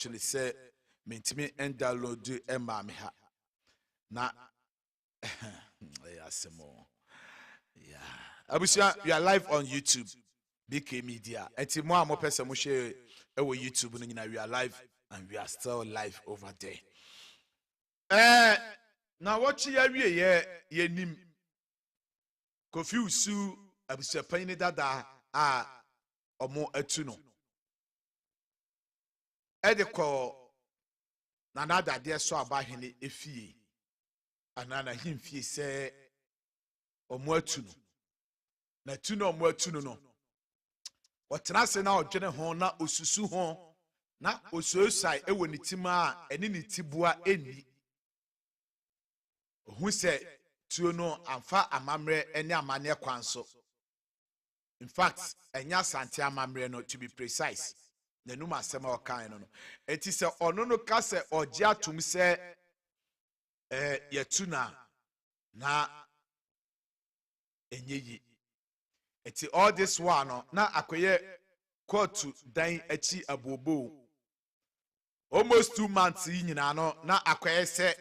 unfortunately say mentimi and download do emma ha na yasemo yeah abusia we are live on YouTube BK Media enti mo amo pese mo share ewo YouTube no nyina we are live and we are still live over there na watch ya wie ye nim confuse abusia panyi dada a omo atu no ediko na nada de so abahene efie anana himfie se omo atu no na tu no omo atu no otena se na odwene ho na osusu ho na osoosai ewo ne tima a ene ne tibua eni ohu se tuo no amfa amamre ene amane kwanso in fact enya sante amamre no to be precise na numa asema okan no enti se ono no ka se ogye atum se yatuna na enyeyi eti all this one no na akoye court dan achi abobo almost 2 months nyina no na akoye se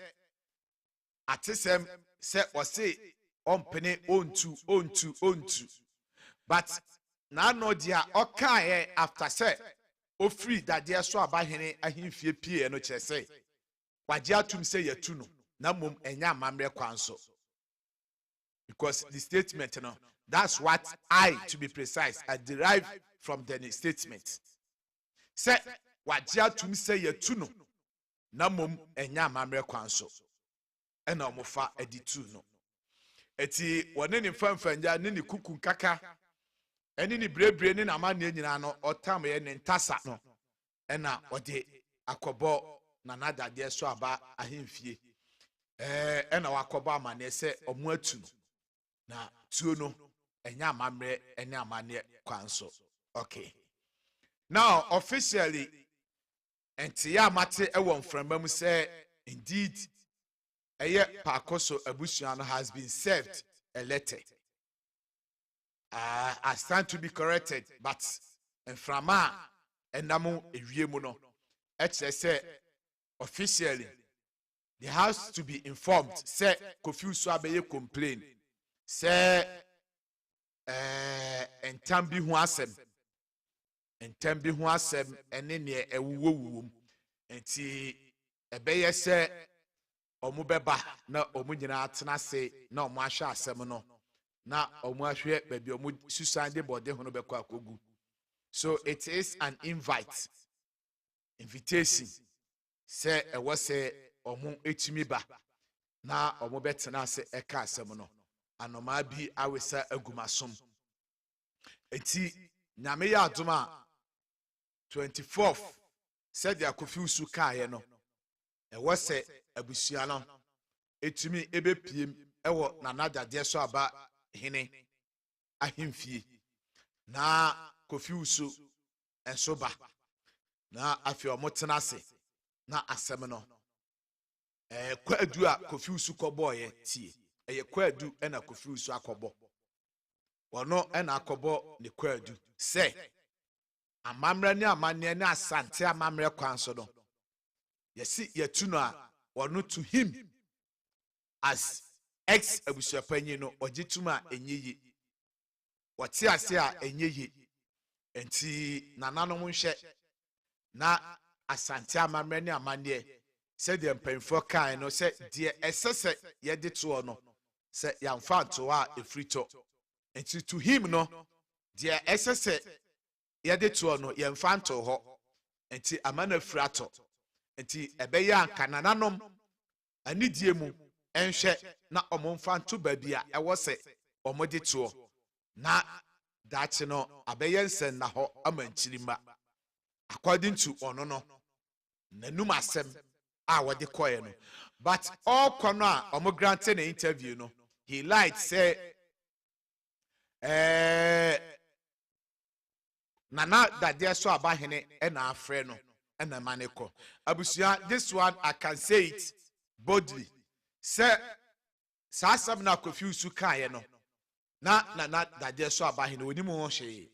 atesem se ose ompene ontu but na no dia okaye after say o free that dia so abahene ahimfie pie no kyese wagye atum se yatu no na mom enya amamre kwanso because the statement no that's what I to be precise I derive from the statement say wagye atum se yatu no na mom enya amamre kwanso ena omofa editu no eti wone ne mfamfanja ne ne kuku kaka eni ni brebre ni na amane nyina no otam ye ne ntasa no ena ode akobo na nada de so aba ahemfie ena wakobo amane se omo atu na tuo no enya amamre ene amane kwanso okay now officially entia mate ewo mframa mu se indeed eye pakoso abusuan has been served a letter I stand to be corrected, but Frama and Namu Eviemu say officially the house to be informed. Say Kofi Swabeye complain. Say and Tambi Huasem and Tambi Huasem and then a woo and see a bay say Omubeba na Omujina Tanase no Masha Semono. Na omuahwe baby omu susande bode hono beko akogu so it is an invitation say e wose omu etumi ba na omu betena se eka asem no anoma bi awesa agumasom enti nyame ya adoma 24th said the Kofi Usu kae no e wose abusua no etumi ebepiem ewo na nada de so aba hene ahimfie na Kofi Usu ensoba na afi omotena se na asem no kwadu a Kofi Usu kobo ye tie eye kwadu na Kofi Usu akobo wono na akobo ne kwadu se amamre ne amane ne asante amamre kwanso no yesi yatu no a wono to him as ex abusuapanyi no ogituma enyeyi wati ase a enyeyi enti nananom nhye na asante amamre ne amane se de mpanfo kan no se de esese ye de to no se yamfa to a efrito enti to him no de esese ye de to no yamfa to ho enti amana frato enti ebeye anka nananom anidie mu enhwe na omomfa nto babia ewo se omode to na dachi no abeye nsen na ho amanchirima according to ono no nanum asem a wode koye no but all kono a omo granted an interview no he lied say nana dade so abahene na afre no na maneko abusua this one I can say it boldly say sasam na Kofi Usu kae no na dade so abahene onimu ho hye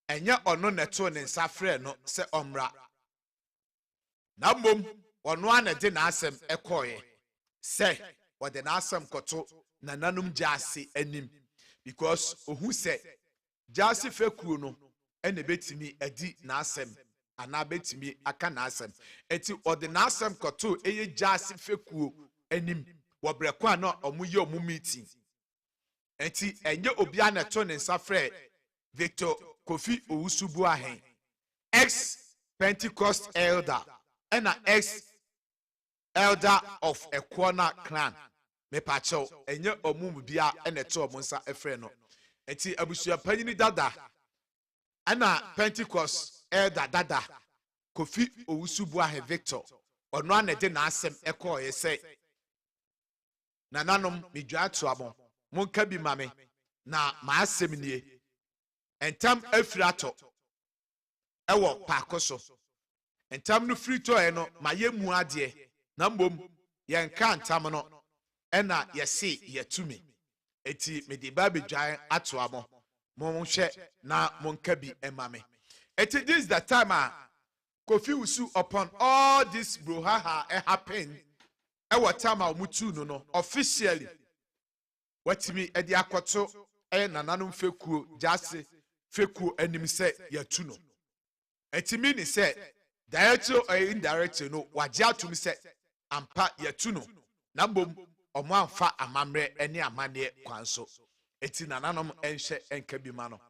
ɛnyɛ ɔno neto ne nsa frɛ no sɛ ɔmmra na mmom ɔno a na de n'asɛm ɛkɔɔɛ sɛ wɔde n'asɛm kɔto nananom Gyasi anim because ohu sɛ Gyasi fekuo no ɛna betumi adi n'asɛm anaa betumi aka n'asɛm eti ɔde n'asɛm kɔto ɛyɛ Gyasi fekuo anim wɔbrɛko a na ɔmo yɛ ɔmo meeting eti ɛnyɛ obi a na to ne nsa frɛ Victor Kofi Owusu-Boahen ex Pentecost elder ɛna ex elder of Ekwana clan mepacho enye omumu bia ene to omo nsa efre no enti abusua panyini dada ana Pentecost elder dada Kofi Owusu-Boahen Victor ono anede na asem ekoye se nananom midwa to amo monka bi mame na ma asem nie entam afirato ewo pakoso entam no frito e no ma yemu ade na mbom yenka ntam no ena yesi yetumi eti mede ba bedwan ato amo monhwe na monka bi emame eti this is the time Kofi Owusu upon all this brouhaha happen ewo time mutu no officially watimi edi akoto nananom fekuo Gyasi fekuo anim se yatu no eti mi ni se direct or indirect no wagye atum se ampa yatu no na mbom omo amfa amamre ene amane kwanso eti nananom enhye enka bi ma no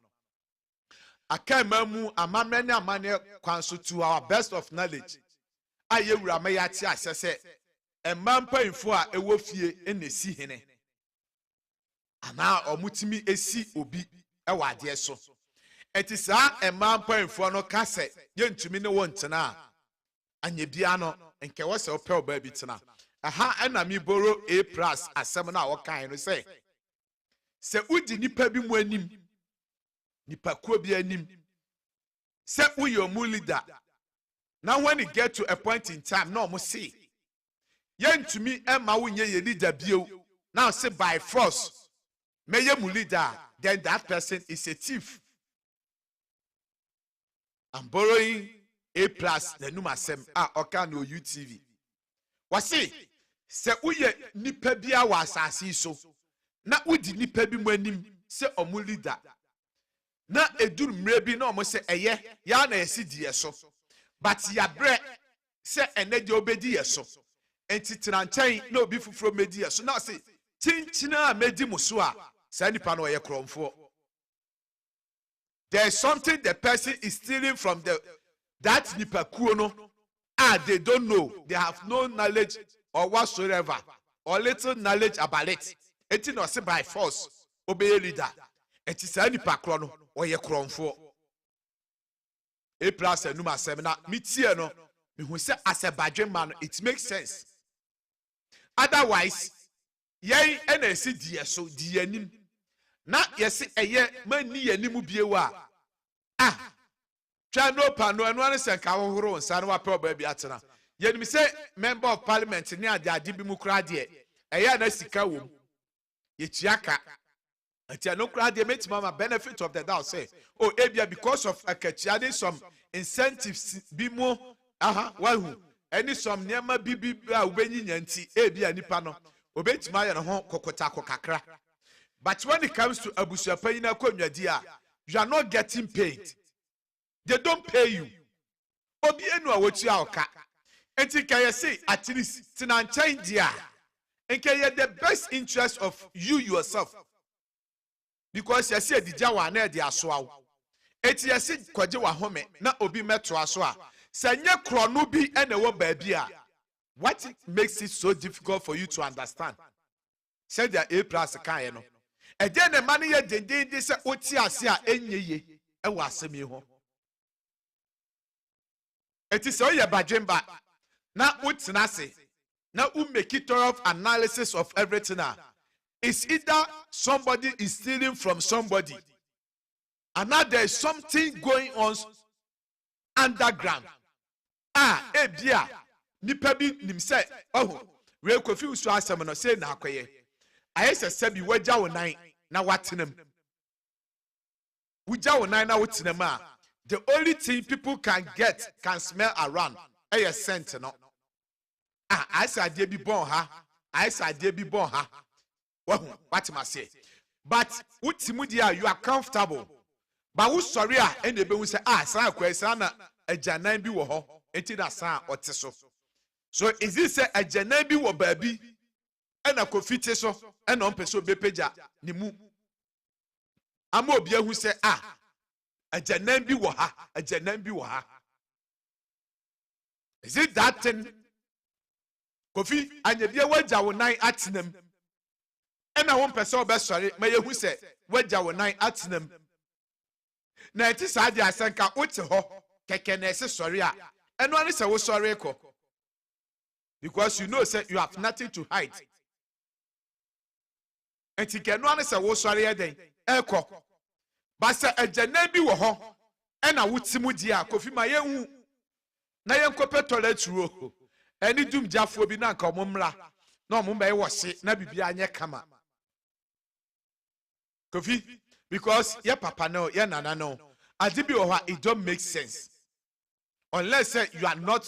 akamamu amamre ne amane kwanso to our best of knowledge ayewura me yate asese emampa info a ewo fie enesi hene ana omutimi esi obi ewa ade so eti saa emampa info no ka se yentumi ne wontena anye bia no nke wo se opel ba bi tena aha ena mi boro a plus asem na wo kan no se udi nipa bi mu anim nipa ko bi anim se uyo mu leader now when it get to a point in time no mo see yentumi ema wo nye ye leader bio now say by force meye mu leader then that person is a thief. I'm borrowing a plus the numasem oka no UTV wasi se uye nipa bia wa asase so na udi nipa bi mu anim se omu leader na eduru mre bi na omo se eye ya na esi die so but ya bre se enede obedi yeso enti tranchen na obi fufuro medi yeso na se chinchina medi muso a sa nipa no ye kromfo. There is something the person is stealing from that nipakuo no. They don't know. They have no knowledge or whatsoever, or little knowledge about it. Eti no say by force obey leader. Eti sa nipakuo no oye kromfo. A plus enuma semina mitie no me hu say as a badwe man it makes sense. Otherwise, yen ena esi die so die anim. Na yesi eye mani yanimu biewa twa no pano eno ane se ka hohoro nsa no apɛ oba bi atena yenim se member of parliament ni ade bi mu kra de eye na sika wom ye tuaka ati no kra de metima ma benefit of the doubt say oh ebia because of akachiade some incentives bi mu wahu any some niema bi a obenyinya nti ebia nipa no obetima ye no ho kokota kokakra. But when it comes to Abusia Payina Konyadia, you are not getting paid. They don't pay you. Obienu what you are. And you say at least Tinan dia. And can you the best interest of you yourself? Because you say the Jawa ne dia swao. Et you say Kwajiwa home, na obi metro aswa. Sanya kronubi and a one baby. What makes it so difficult for you to understand? Say there A plus kayeno. And then the money ya dende se oti ase a enyeye e wa asemi ho eti se oye badwemba na utina ase na make it thorough analysis of everything. It's either somebody is stealing from somebody and now there is something going on underground. Ebia nipa bi nim se we Kofi Owusu asem no say na akoye ayese sebi wagya wo nan na watenem Uja wonana wutinema. The only thing people can smell around a scent no. I said they be born ha. I said they be born ha. What must say? But utimudia you are comfortable. But who sorry and they say sa kwesana a janan bi wo ho enti da sa oteso. So is this a janan bi wo baby and a kofite so and on peso bepeja ni mu. Amo obi who say a janan bi wo ha, a janan bi wo ha. Is it that thing? Kofi anya bia waja wo nan atinem. And I won't person be sorry, may you say waja wo nan atinem. Na enti sa dia asanka wote ho keke na ese sorry a. Eno ani say wo sorry ko. Because you know say you have nothing to hide. Enti ke no ani say wo sorry e den eko. Ba say agyanan bi wo ho e na wotimu di a Kofi ma yehu na yenkope toilet ro. Eni dum jafo bi na nka omumra na omumba e wose na bibia anye kama. Kofi because your papa no, your nana no. Adibi oha, it don't make sense. Unless you are not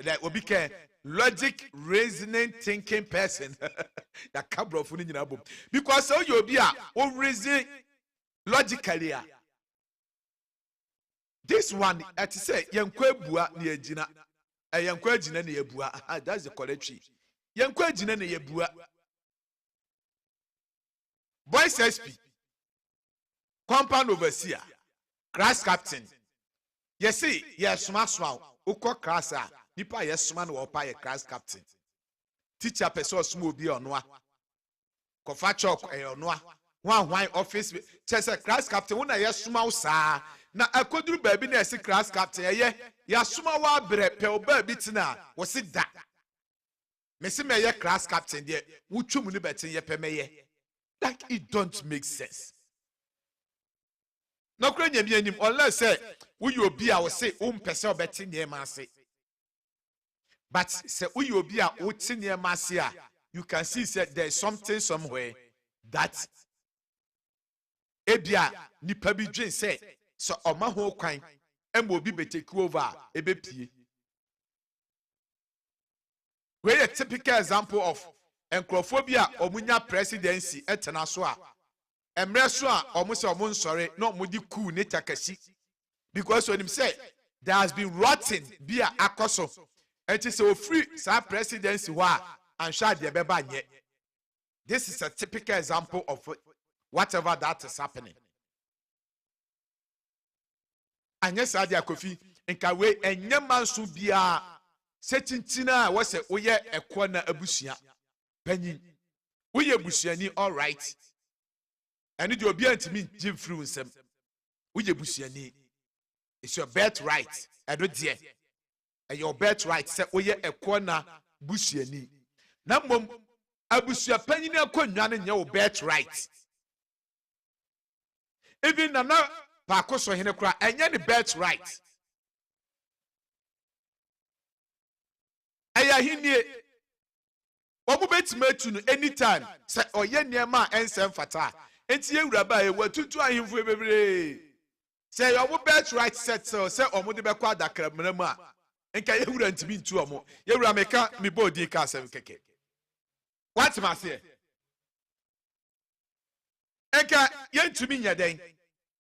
like obike logic, reasoning, thinking person. That cabro funi nyina bom. Because so you be o reason logically. This one at say yenkwa bua na agina. Yenkwa agina na yebua. That's the correct tree. Yenkwa agina na yebua. Boys SP. Compound overseer, class captain. Yes, see, yes, small. Uko classa. Nipa yes man will pay a class captain. Teacher person small be on noa. Kofa chok on noa. One wine office. Chess a class captain. Una yes small sa. Na akodru baby na si class captain. Ya small wa bre pe baby tina. Was it that? Messi me ye class captain there. Uchu muni betin ye pe me ye. Like it don't make sense. No kwenye miyenim unless say we obi a we say pese obeti niema ase. But say we obi a oti niema ase a you can see say there is something somewhere that ebia nipa bi dwen say so oma ho kwan em obi beteki over ebepie. We a typical example of encrophobia omunya presidency etena so a emre so a omuse omun sore no mudi ku ne takasi because when him say there has been rotten bia akoso enti say free sa presidency wa and sha de beba nye. This is a typical example of whatever that is happening. Anya sa dia Kofi nka we enye manso bia setintina we say oye ekwo na abusua panyin oye busuani all right. And it will be antimi Jim Fruensem. We you busiani. It's your birthright. I don't dear. And your birthright say we a corner busiani. Namum abusia penina konyan in your birthright. Even nana pakoso hinekra and any birthright. Aya hinie obu betime anytime say oye niema ensem fata. Enti ewuraba e watutu ahimfo bebre say your birthright set say omo de be kwa dakra mramu a enka ewura ntimi ntu omo ewura meka me body ka asem keke what ma say enka yentumi nyeden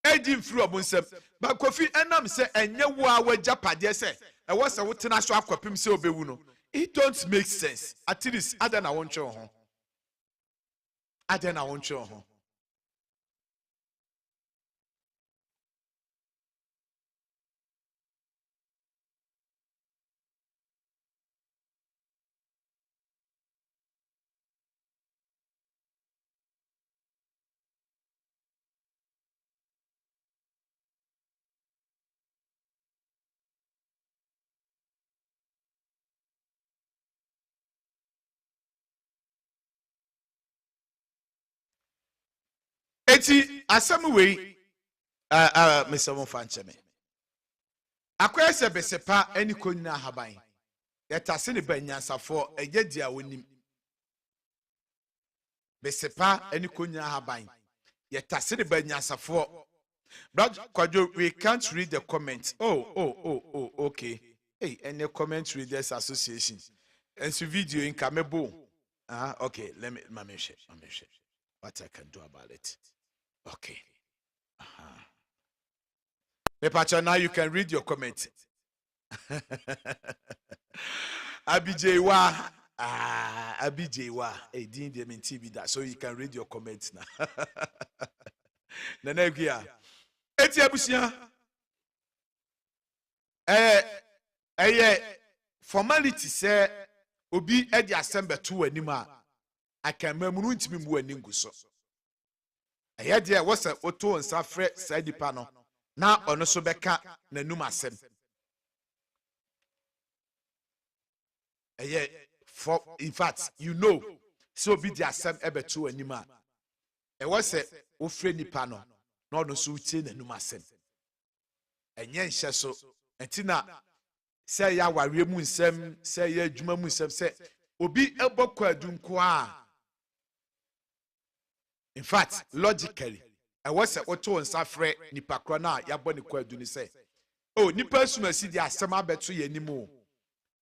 edi mfiri omo nsem ba Kofi enam say enye wo a wajapade say e wo se wotena so akwapim say obewu no it don't make sense. At least adana woncho ho adana woncho ho. Eti asem wei mesemo fancheme akwese se besepa eni konyina haban yetase ne banyansafo ejedia wonim besepa eni konyina haban yetase ne banyansafo Brad Kwadwo, we can't read the comments. Oh, okay. Hey, any comment readers association. And so video in Kamebo. Okay, let me share. What I can do about it. Okay. Mepacha, now you can read your comment. Abijewa. Abijewa. Hey, didn't them in TV that so you can read your comments now. Nanegia. Eti abusia. Formality say obi e di assemble to anima. I can remember ntimi mu ani nguso. Dia was a oto nsa frɛ side pano. Na ono so beka nanum asem. For in fact, you know, so be the asem ebe to anima. Was a ofre nipa no na ono so utie nanum asem. Enye nhye so entina say ya ware mu nsem, say ya adwuma mu nsem, say obi ebokọ adunko a. In fact, logically, I was a oto nsa frɛ nipa kro na ya bɔ ne kwadu ni say, oh, nipa suma si di asem abeto ye nimu.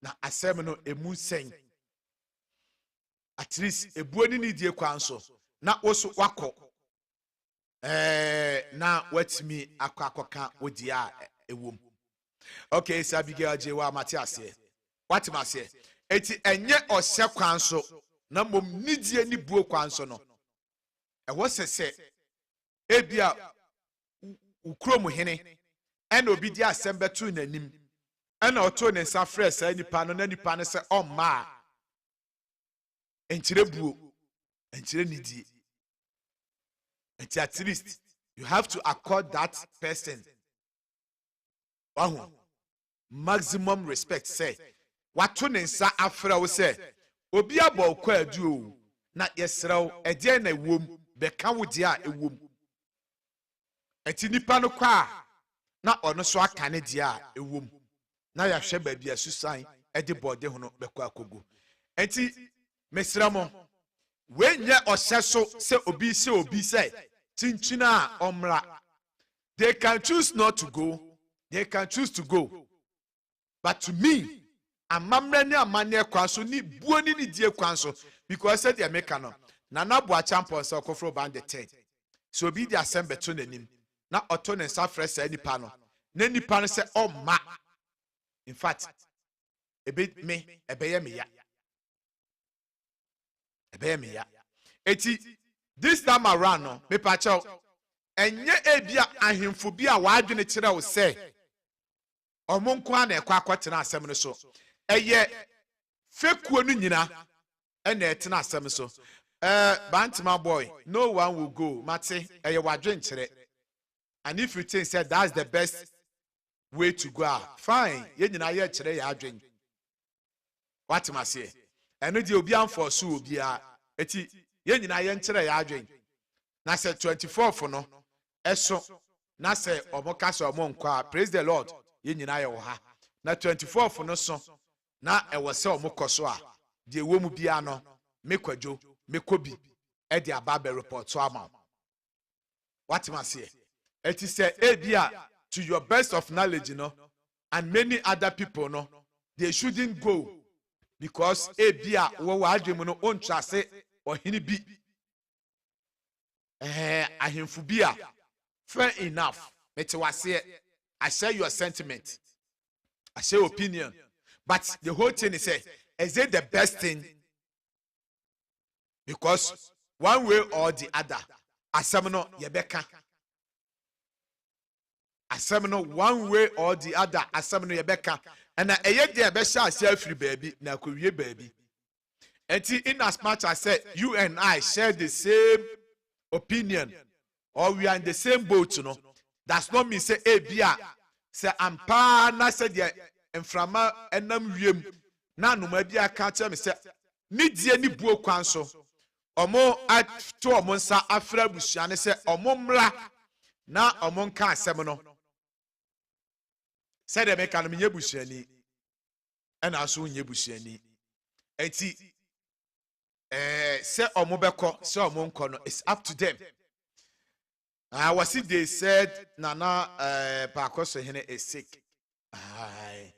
Na asem no emu sen. At least ebuo ni ni die kwan so. Na oso wakɔ. Na watimi akwakoka odi a ewom. Okay, so Abigail Jewa Matiase. What Masie? Eti enye ose kwan so na mom nidie ni buo kwan so no. E wo se ebia ukrom hene ena obi di asem betu nanim. Ena oto ne nsa frɛ sa nipa no na nipa ne se omma. Enchire buo, enchire nidie. Eti at least you have to accord that person maximum respect. Say wato ne nsa afra wo say obi abɔ kwa adu na yesraw ede na ewom beka wo dia ewom eti nipa no kwa na ono so aka ne dia ewom na ya hwe ba bia susan ede bode ho no beka akogo eti mesramo wenye ɔhyɛ so se obi say chinchina omra. They can choose not to go. They can choose to go. But to me, amamre ni amane kwanso ni buoni ni die kwanso because said the American Nana Boa champion so kofro band the 10. So be the assembly to nim. Na oto ne sa fresh any pano. Na nipa no say oh ma. In fact, ebe me ebeye me ya. Ebeye me ya. Eti this time around no me pacho enye ebia ahemfo bi a waadwene kire wo say omonko ana ekwa akwatena asem no so eye fekuo no nyina ena etena asem so bantima boy no one will go mate eye wadwen kire. And if you think say that's the best way to go fine ye nyina ye kire ya adwen what must say eno di obi amfo so obi a eti ye nyina ye nkire ya adwen na say 24 no eso na say omoka so omonkwa praise the Lord ye nyina ye wo ha na 24 no so na e wo se omokoso a de wo mu bia no mekwadwo mekobi e de aba be report so ama what must say it is say ebia to your best of knowledge and many other people they shouldn't go because ebia wo wa adwemu no ontwa se ohini bi ahemfu bia fair enough mete wase I share your sentiment, I share your opinion, but the whole thing is it the best thing? Because one way or the other asemno yebeka asemno one way or the other asemno yebeka and eye de be sha ase free baby na kowie baby enti in as much as said you and I share the same opinion or we are in the same boat does not mean say bia say ampa na say de enframa enam wiem na anoma bia ka che me say ni die ni buo kwan so omo ato omo nsa afra busua ne say omo mra na omo nka asem no say de me ka no nye busuani ena aso nye busuani enti say omo beko say omo nko no it's up to them. Was it they said Nana Pakoso Hene is sick? Aye.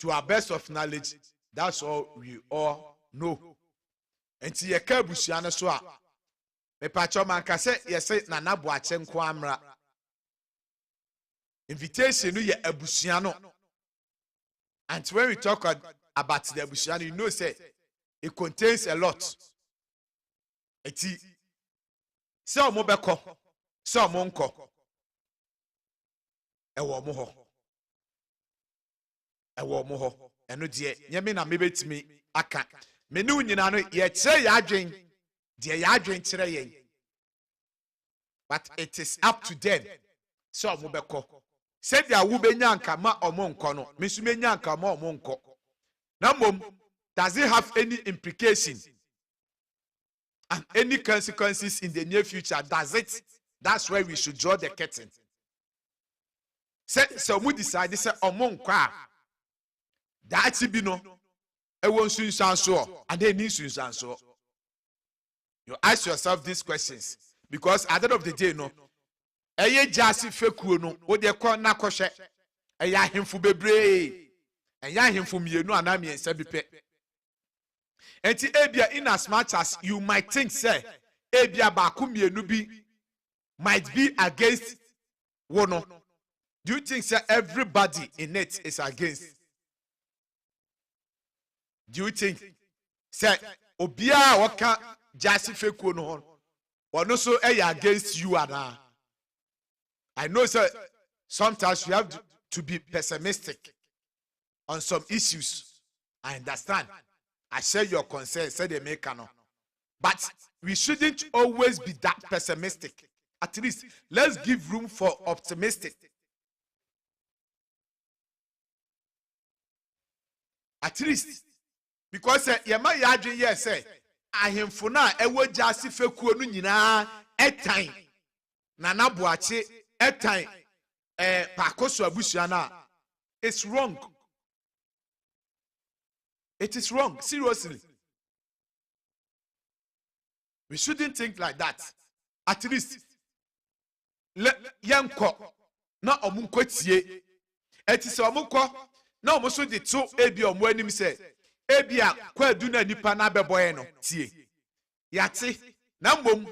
To our best of knowledge, that's all we all know. And see a Kabusiana Swa. Me Pacho Mankase, yes, Nana Boachem Kwamra. Invitation, you a Busiano. And when we talk about the Busiano, you know, say it contains a lot. Eti, so Mobeko, so Monko, Ewo moho, and no dear, Yamina maybe to me, I can't. Menu, you know, yet say Yadrin, dear Yadrin today. But it is up to them. So Mobeko. Said ya wube nyanka ma omonko no. Misume nyanka ma omonko. Now, mom, does it have any implication and any consequences in the near future? Does it? That's where we should draw the curtain. So we decide say omonko that be no. E won sun so and they need sun so. You ask yourself these questions because at the end of the day, no. Eye jasi fekuo no wo de kɔ na kɔhwɛ eye ahemfo bebree eye ahemfo mienu ana miensa bi pɛ enti ebia in as much as you might think say ebia baako mienu bi might be against wono, do you think say everybody in it is against? Do you think say obia waka jasi fekuo no ho ono so eye against you ana? I know, sir, sometimes you have to be pessimistic on some issues. I understand. I share your concern, say they make no. But we shouldn't always be that pessimistic. At least, let's give room for optimistic. At least, because yama yadwe yes say ahemfo na ewo jase fekuo no nyina etan Nana Boache etan Pakoso abusuana. It's wrong. It is wrong, seriously. We shouldn't think like that. At least yanko na omunko tie etise omunko na omuso de to ebi omo anim se ebia kwadu na nipa na beboye no tie yate na mbom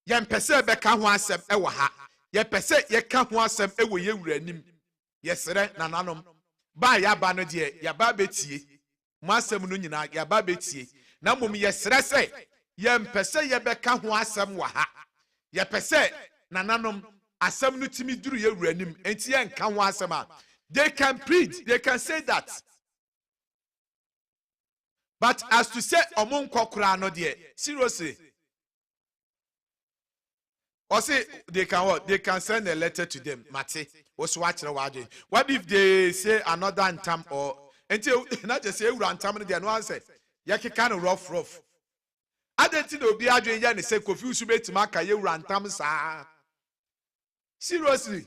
yempese be ka ho asem ewo ha yepese ye ka ho asem ewo ye wura anim yesere nananom ba ya ba no de ya ba betie mo asem no nyina ya ba betie na mbom yesere se yempese ye be ka ho asem wo ha yepese nananom asem no timi duru ye wura anim enti ye nka ho asem a they can preach, they can say that. But as to say omunko kura no there, seriously. Or say they can what? They can send a letter to them. Mate, what's watching? What if they say another antam or until not just say antam they no answer? Yaki kind of rough. I don't think they'll be arguing and say confused to maka you rantam sa. Seriously.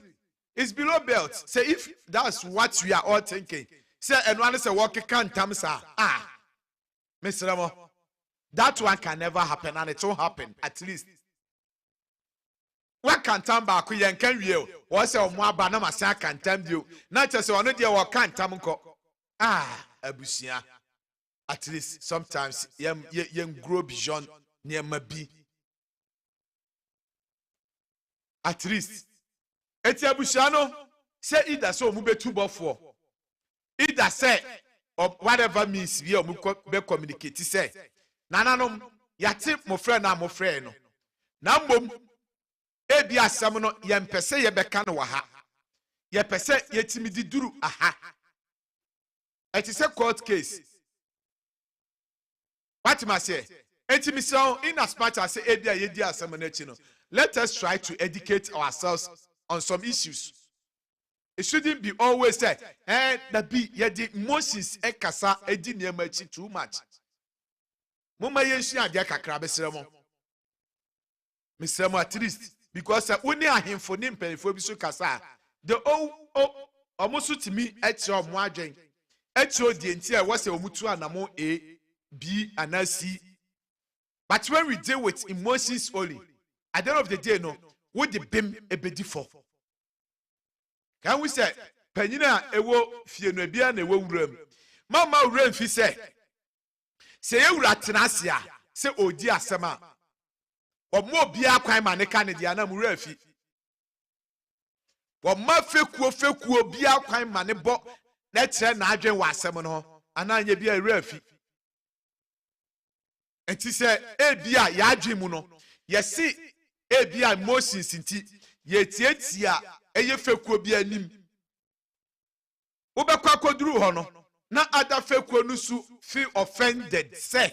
It's below belt. Say if that's what we are all thinking. Say and one say walk can't tamsa. Mr. Ramo, that one can never happen and it won't happen at least. What can tam back yan can you? Or say more banana can tam you. Not just one idea what can't tamunko. Abusia. At least sometimes young grow beyond near mabi. At least. Eti abushano say either so mu be 2 by 4. Either say or whatever means we be communicate say nananom yate mo friend na mo friend no na mbom e bi asem no ye mpese ye beka no wa ha ye pese ye timi di duru aha it is a court case what must say etimi so in as much as say e bi ye di asem no achi no let us try to educate ourselves on some issues. It shouldn't be always said, that be yet Moses ekasa edi niemachi too much. Mama yenshi adia kakra besremo. Misremo at least because only a him for nim penifo bi so kasa. The almost to me at your mwadwen. At your the entire was a mutu anamo A, B, and C. But when we deal with emotions only, at the end of the day, no. wo de bem ebedi fo kan we say panyina ewo fie no bia na ewo wuram mama wuram fi say se yewura tenase a se odi asem a omo bia kwan ma ne ka ne dia na wuram fi woma fekuo bia kwan ma ne bo na kire na adwen wa asem no ananye bia wuram fi enti se ebia ya adwen mu no yesi ebia Moses nti yetietia eye fekuo bia nim wobekwa koduru ho no na ada fekuo no su feel offended say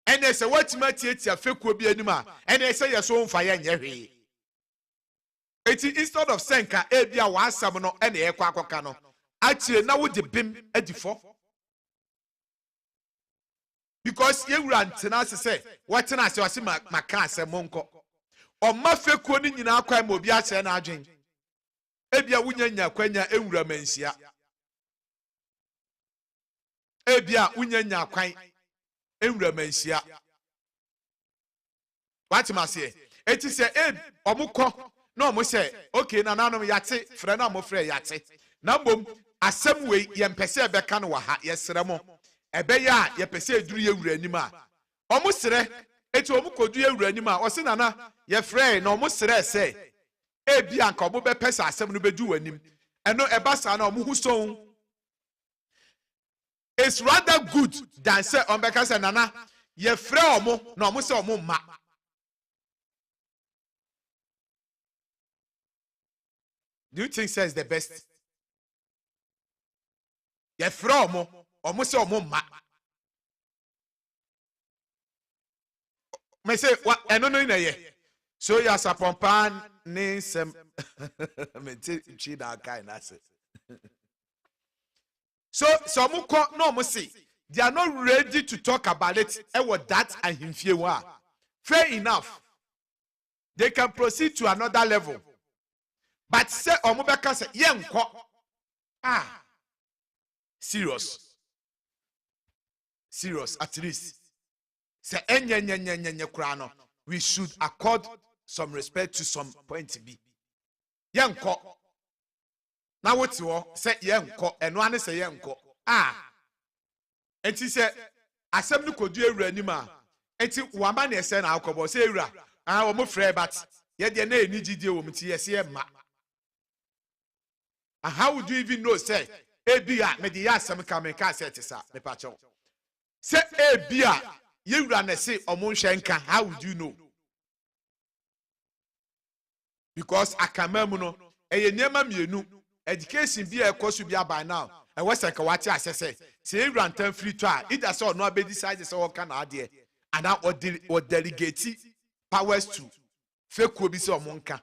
ene se watima tietia fekuo bia nim a ene se yeso mfa ye nyehwe eti instead of senka ebia wa asam no ene ye kwa akoka no achire na wo de bim adifo because ye wura ntena se watena se wase maka asem monko Oma fekuo ni nyina akwa ma obi ache na adwen ebia wunyanya kwanya ewura mansia ebia wunyanya kwan ewura mansia watimase eti se omukọ na omo se okay na nanom yate frɛ na omo frɛ yate na mbom asɛm wei yempese ebeka no wa ha yesere mo ebe ya yepese eduru yewura anim a omo sere eti omukodu yewura anim a ose nana ye frɛ na omo sere se ebia nka omo be pesa asɛm no bedu wanim eno ebasa na omo huson it's rather good than say ombeka say nana ye frɛ omo na omo say omo ma do you think says the best ye frɛ omo say omo ma me say what eno no na ye so ya sapompan ni sem me ti chi da kai na say so omuko no omo say they are not ready to talk about it with that ahimfie wa fair enough they can proceed to another level but say omo beka say ye nko serious at least say enye kura no we should accord some respect to some point B ye nko na woti wo say ye nko eno ane say ye nko enti say asem no kodu ewura anim a enti wama na ese na akobo say ewura wo mo frɛ but ye de na enigidie wo mti ye say ma and how would you even know say ebia me de ya asem ka me ka say tisa me pa chew say ebia ye ewura na say omo nhwe nka how would you know because akamam no eye niema mienu education bi ekosu bi by now e wese ka wate asese say rantan free to a either say no abedi side say work na ade and or delegate powers to fake obi say omonka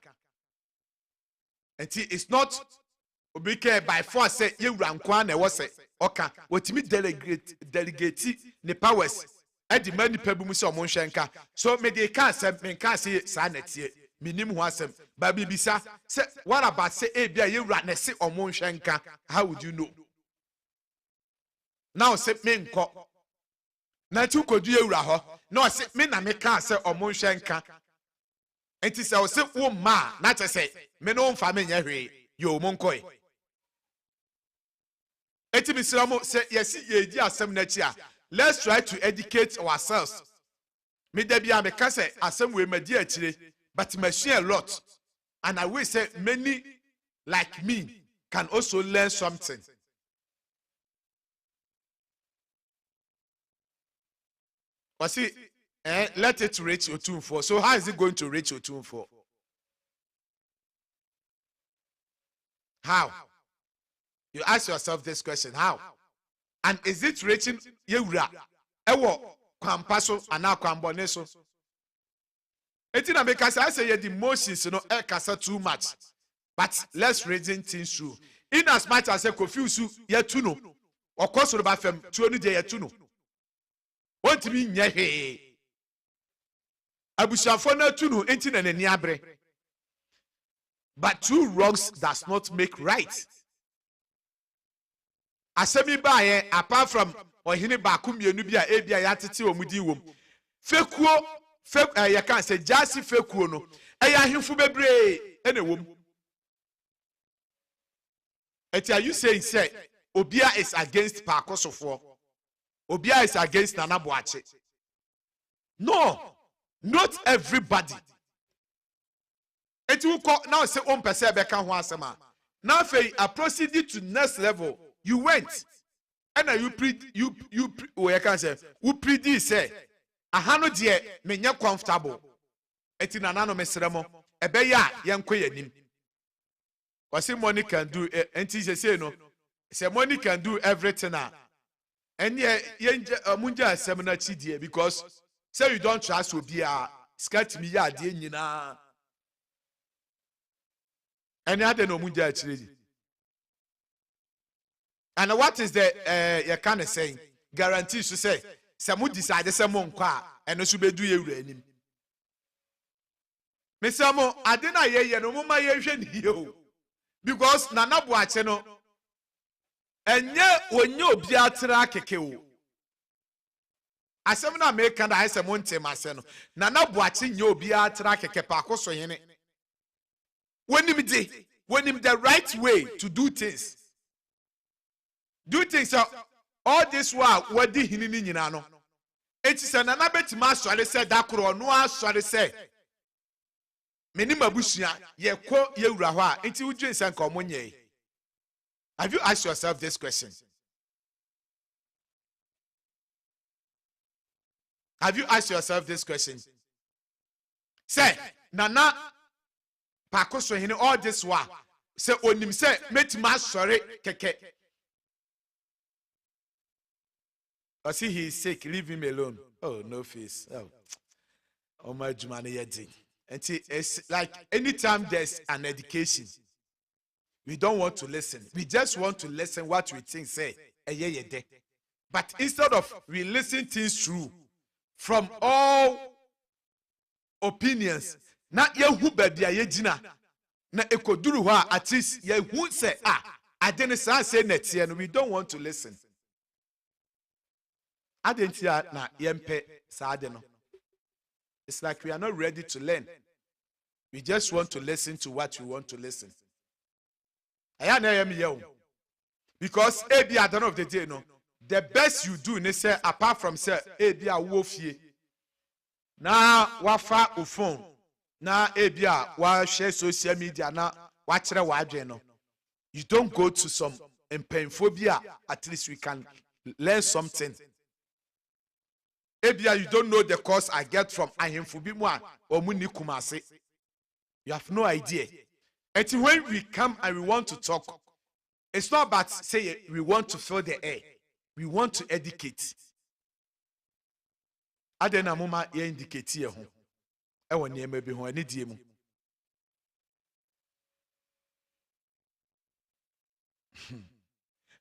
enti it's not obike by force say ye rankwa na e wose oka wotimi delegate ne powers e di mani pabu say omonhwe nka so me dey can say me can say sa netie minim ho asem ba bibisa say what about say ebia ye wura na say omonhwe nka how would you know now say me nko na ti kodu ye wura ho na say me na me kan say omonhwe nka enti say o say wo ma na che say me no mfa me nya hwe yo monkoi enti bisiramo say yes ye di asem na chi a let's try to educate ourselves me da bia me ka say asem we madi akire but me share a lot and I will say many like me can also learn something. But see, let it reach your tune for. So how is it going to reach your tune for? How? You ask yourself this question, how? And is it reaching Yewura? Ewo kwampaso ana kwamboneso? Etina because I say the Moses kasa too much. But let's reason things through. In as much as I confuse you, yetuno. Of course, the bafem 20 day yetuno. What to mean ye? Abushafona tuno entin and niabre. But two wrongs does not make right. Asemi ba apart from ohine bakum mienu bia ebia yatete omudi wom. Fekuo you can say Jasi fekuo no Eya ahemfo bebre ene wom. Eti are you saying say Obia is against Pakosofo? Obia is against Nana Boache? No, not everybody. Eti uko now say on pese beka ho asema. Now I proceeded to next level. You went. And you can say you predict say ahano de menya comfortable. Eti nana no mesremo ebe ya yenko yanim. Wasi money can do enti say no. Say money can do everything now. And munja seminar chidie because say you don't trust Obia scat me ya de nyina. And I don't know munja chidi. And what is the you kind of saying? Guarantee to say some decide the same kwa and no be do you renim. Mesamo adena ye no mama ye hwe because nana boache no enye onye obi atra keke o. Asem na make na ise montem ase no nana boache nye obi atra keke pa akoso hene. When the right way to do things. Do things all this while what did hinini nyina no. Eti se nana betima asore se dakoro no asore se. Meni mabusua ye ko ye wura ho a enti wudwen se nka omonye. Have you asked yourself this question? Have you asked yourself this question? Say nana pakoso hini all this while say onim say metima asore keke. I see he is sick, leave him alone. Oh, no face. Oh my Jumani yeti. And it's like anytime there's an education, we don't want to listen. We just want to listen what we think say. But instead of we listen things through from all opinions, not ye who baby ye jina. Na ekoduru wa at least ye who say I didn't say net and we don't want to listen. Adentia na yempe saadeno. It's like we are not ready to learn. We just want to listen to what we want to listen. Because at the end of the day, no, the best you do, they say, apart from say, ebia wofie. Na wafa phone. Na ebia wa share social media. Na wachre wadwe no. You don't go to some painphobia. At least we can learn something. Ebia, you don't know the course I get from Ahemfubimwa or Muni Kumase. You have no idea. And when we come and we want to talk, it's not about saying we want to fill the air. We want to educate. Adena muma ye indicate ye ho. Ewo ne maybe ho ani die mu.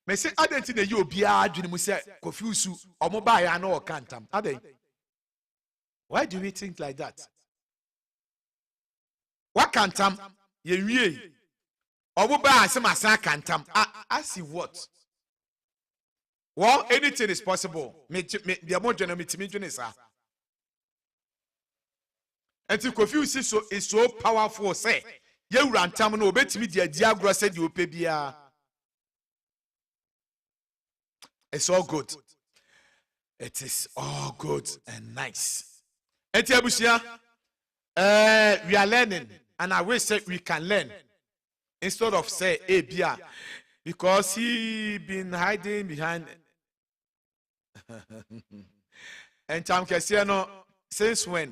Me say adenti na ye obi adwene mu say Kofiusu omo ba ya na o kantam. Aden. Why do we think like that? What kantam ye wie? Omo ba asem asa kantam. I see what? Well, anything is possible. Me the mo dwene mitimi dwene sa. Enti Kofiusu is so powerful say ye wurantam na obetimi dia agro say di ope bia. It's all good. It is all good and nice. Etiabusia, we are learning, and I wish that we can learn instead of say Abia, because he been hiding behind. And Tom Kessiano, since when?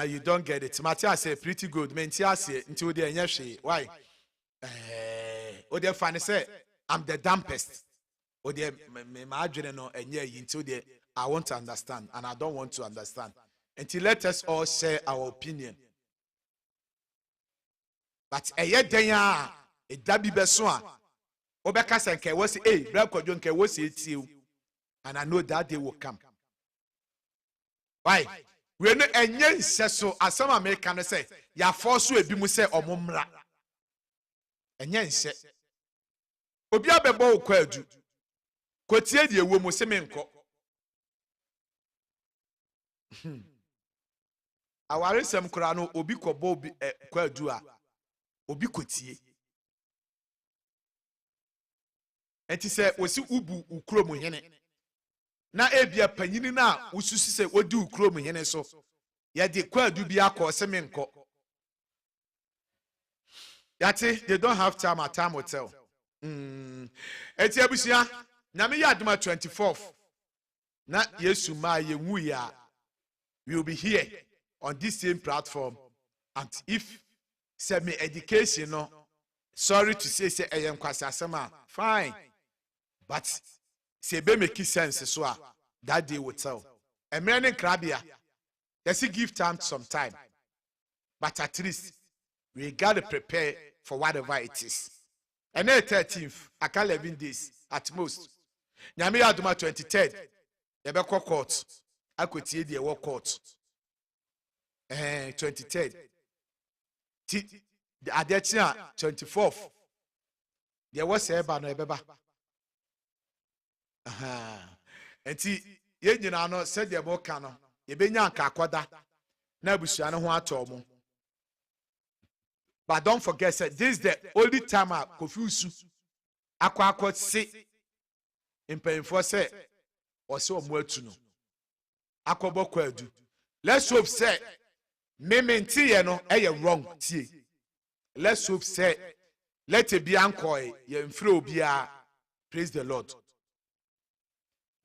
You don't get it. Matthias say pretty good. Mentias say until the end. Why? Ode funny say. I'm the dampest. Or the imagine no until the I want to understand and I don't want to understand. Until let us all share our opinion. But a year denya a dabi beswa. Obeka sanke was black or junke was it you. And I know that day will come. Why? We're not a yen says so as some Americans say, ya force will be muse or mumra. And yen said. Obi abebo okwadu kotie die wo mo semenko aware sem kura no obi kobo obi kwadu a obi kotie enti se wosi ubu ukrom hene na ebia panyini na ususu se odi ukrom hene so ya de kwadu bi akọ se menko yati they don't have time at time hotel enti abusia na me ya adoma 24th na yesu ma ye wu ya we will be here on this same platform, and if semi education no sorry to say I am kwasasema fine, but say be make sense so that day will tell a man in crabia let's give time some time, but at least we got to prepare for whatever it is. And then 13th I can 11 days at most nyame adoma 23rd you be court akotie the work court 23rd the adetia 24th there was eba no ebeba enti ye nyina no said the boka no ye benya anka akoda na abusua no ho atomo. But don't forget say this is the only time I confuse akwa se impemfo say o se omo atu no akobo kwadu. Let's hope say mementi ye no eye wrong tie. Let's hope say let it be ankoy ye mfre obia. Praise the Lord.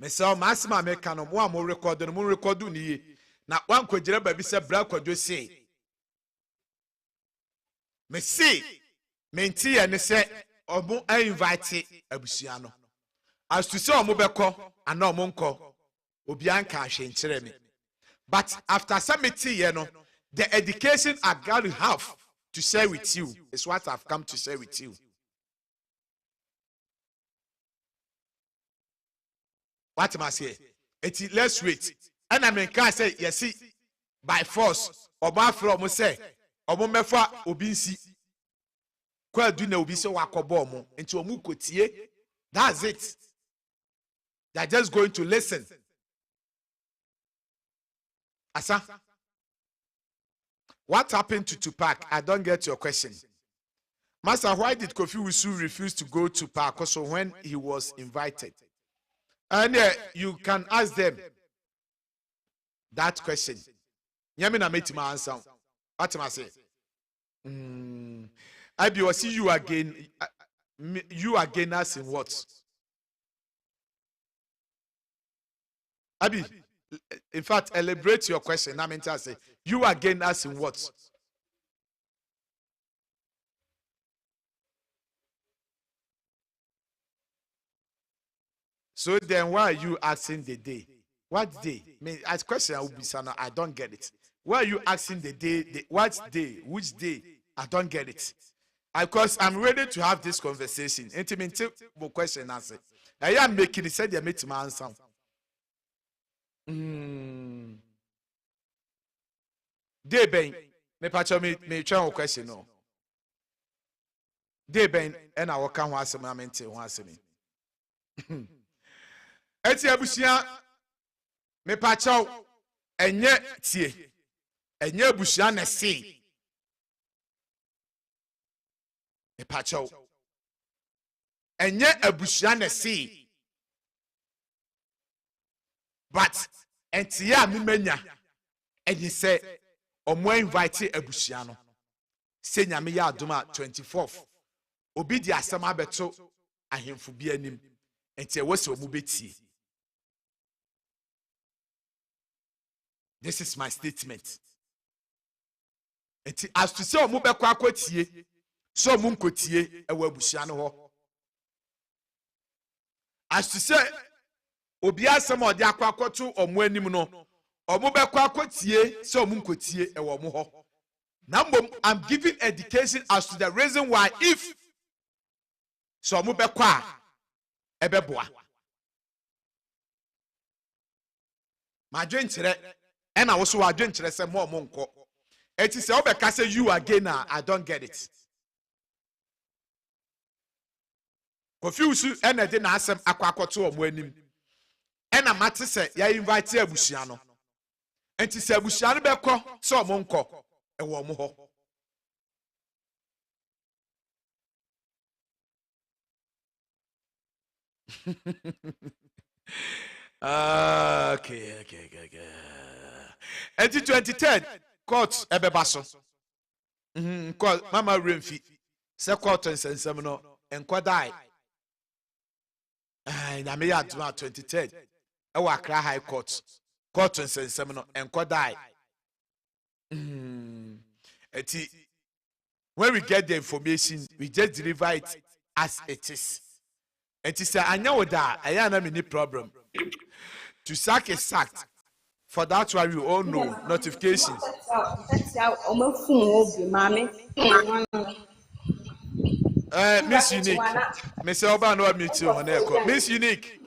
Me say masima me kanu mo am record no mo record ni na wan kwagire ba bi se bra kwadwo say me see menti ye ne se omo invite abusua no as to say omo beko ana omo nko obia nka ahwe nkire me. But after submitting, you know, the education I got to have to share with you is what I've come to share with you. What am I saying? Let's wait. And I mean, can I say, you see, by force, or by from say, or mefa obinsi, kwa do na obisi wakobomo into omu kotie. That's it. They're just going to listen. Asa, what happened to Tupac? I don't get your question. Master, why did Kofi Wusu refuse to go to Tupac also when he was invited? And you can ask them that question. Yamina made my answer. What am I saying? I will see you again. You again as in what? Abi. In fact, elaborate your question. I mean to say, you again asking what? So then why are you asking the day? What day? I mean, as question I will be saying, I don't get it. Why are you asking the day? What day? Which day? I don't get it. Because I'm ready to have this conversation. Intimate question answer. I am making it said they made my answer. Day ben me patcho me twa question no. Day ben and I waka ho asem amente ho asem. Eti abusia me patcho enye tie. Enye abusia na se. Me patcho enye abusia na se. But entia mi menya and he said omo invite abusia no se nyame ya adoma 24th obi di asem abeto ahemfo bi anim entia wose omo betie. This is my statement. Enti as to say omo bekọ akotie so omo nkotie ewa abusia no ho. As to say obi asem odi akwakoto omo anim no omo bekọ akotie se omo nkotie e wo mo ho. Number I'm giving education as to the reason why if so omo bekọ a ebeboa ma dwenkyere e na wo so wa dwenkyere se mo omo nko eti se obeka say you again I don't get it. Confuse and de na asem akwakoto omo anim. Ena mate se ya invite abusia no enti sɛ abusua no bɛkɔ sɛ ɔmo nkɔ ɛwɔ ɔmo hɔ. Okay. Enti 23rd court ɛbɛba so. Court mama remfi sɛ court nsɛnsɛm no nkɔdae. Nyame yɛ adoma 23rd ɛwɔ Accra High Court. Court nsɛnsɛm no nkɔdae. Enti when we get the information, we just deliver it as it is. Enti sɛ anya wo da ɛyɛ na me ni problem. To sack is sacked. For that one, we all know notifications. Miss Unique. Miss Oba no meet you on Miss Unique.